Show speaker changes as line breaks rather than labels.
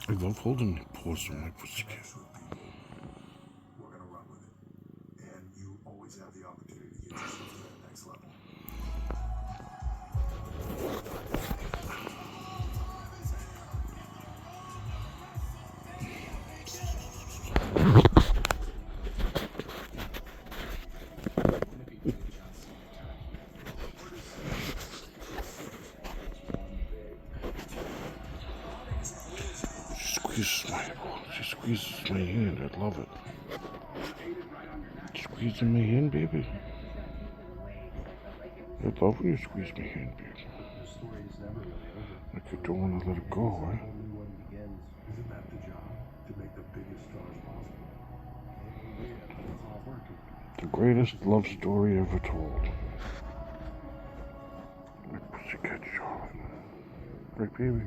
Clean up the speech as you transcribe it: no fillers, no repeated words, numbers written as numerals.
I love holding paws on my pussycat.
We're gonna run with it, and you always have the opportunity to get yourself to that next level.
She squeezes my hand. I love it. Squeezing my hand, baby. I love when you squeeze my hand, baby. Like you don't want to let it go, right?
Isn't that the job? To make the biggest stars possible.
The greatest love story ever told. My pussycat Charlotte. Right, baby?